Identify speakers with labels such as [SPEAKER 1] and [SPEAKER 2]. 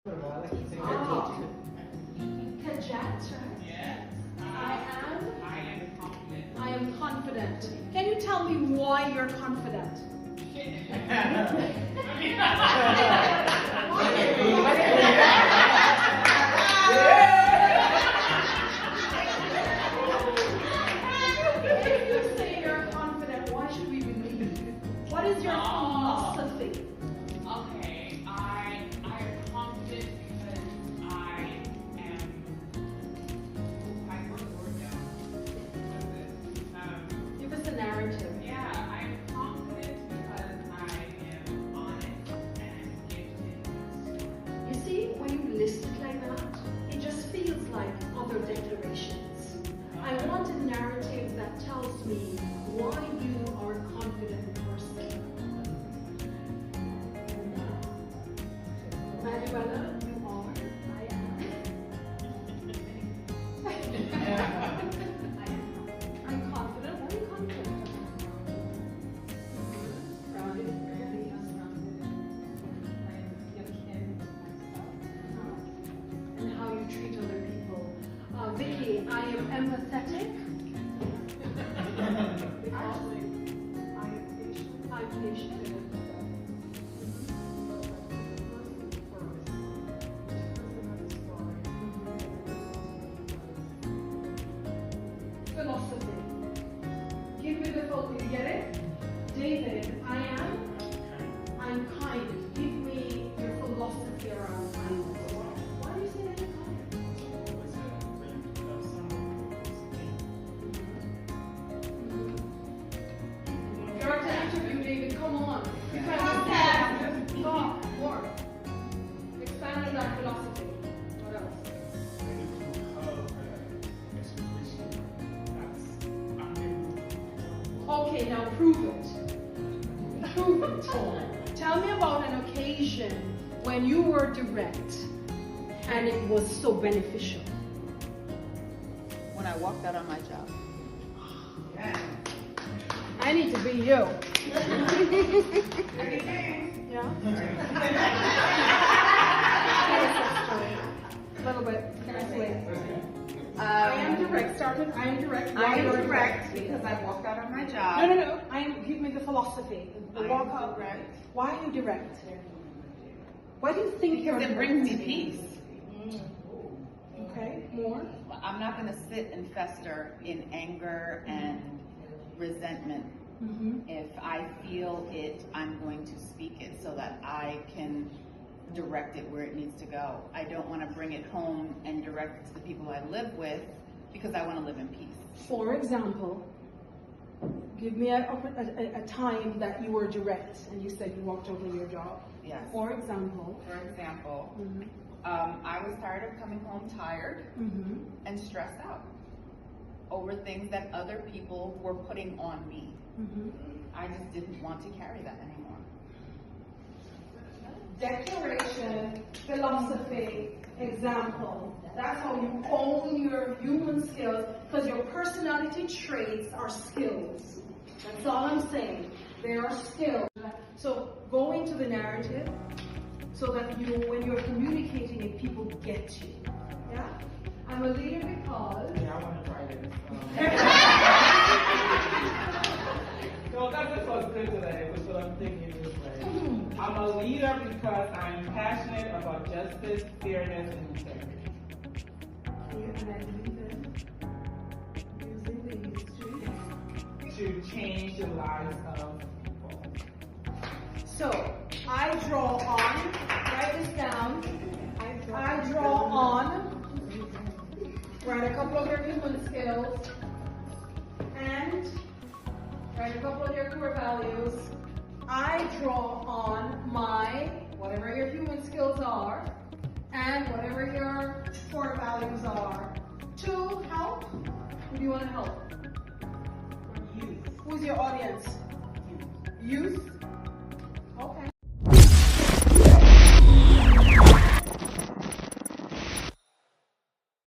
[SPEAKER 1] I am confident. Can you tell me why you're confident? If you say you're confident, why should we believe you? What is your philosophy?
[SPEAKER 2] Okay, I'm confident because I wrote the word down.
[SPEAKER 1] Give us a narrative.
[SPEAKER 2] Yeah, I'm confident because I am honest and gifted.
[SPEAKER 1] You see, when you list it like that, it just feels like other declarations. I want a narrative that tells me why you are a confident person. Manuela, you are. I am. I'm confident. What are you confident about? Grounded. And how you treat other people. Vicky, I am empathetic. I'm patient. Philosophy. Give me the full. Did you get it? David, I'm kind. Give me your philosophy around kindness. Why do you say that you're kind? You're at an interview, David. Come on. You can't just talk more. Expand on that philosophy. What else? Okay, now prove it. Prove it. Tell me about an occasion when you were direct and it was so beneficial.
[SPEAKER 3] When I walked out on my job.
[SPEAKER 1] I need to be you. Yeah? A little bit. I am direct. Started. I am direct.
[SPEAKER 3] I am direct because I walked out on my job.
[SPEAKER 1] No. Give me the philosophy. The walk out.
[SPEAKER 3] Direct.
[SPEAKER 1] Why are you direct? Why do you think you're
[SPEAKER 3] Because it
[SPEAKER 1] direct?
[SPEAKER 3] brings me peace.
[SPEAKER 1] Okay. More.
[SPEAKER 3] I'm not going to sit and fester in anger and resentment. If I feel it, I'm going to speak it so that I can direct it where it needs to go. I don't want to bring it home and direct it to the people I live with because I want to live in peace.
[SPEAKER 1] For example, give me a time that you were direct and you said you walked over your job.
[SPEAKER 3] Yes.
[SPEAKER 1] For example.
[SPEAKER 3] I was tired of coming home tired and stressed out over things that other people were putting on me. I just didn't want to carry that anymore.
[SPEAKER 1] Declaration, philosophy, example. That's how you own your human skills, because your personality traits are skills. That's all I'm saying. They are skills. So go into the narrative so that you, when you're communicating it, people get you. Yeah? I'm a leader because...
[SPEAKER 4] Yeah, I want to try this. No, that's just what's good today, which is what I'm thinking this way. I'm a leader because I'm passionate about justice, fairness, and integrity. To change the lives of people.
[SPEAKER 1] So, I draw on, write this down, I draw on, write a couple of your human skills, and write a couple of your core values. I draw on my, whatever your human skills are, and whatever your core values are, to help. Who do you want to help?
[SPEAKER 4] Youth.
[SPEAKER 1] Who's your audience? Youth.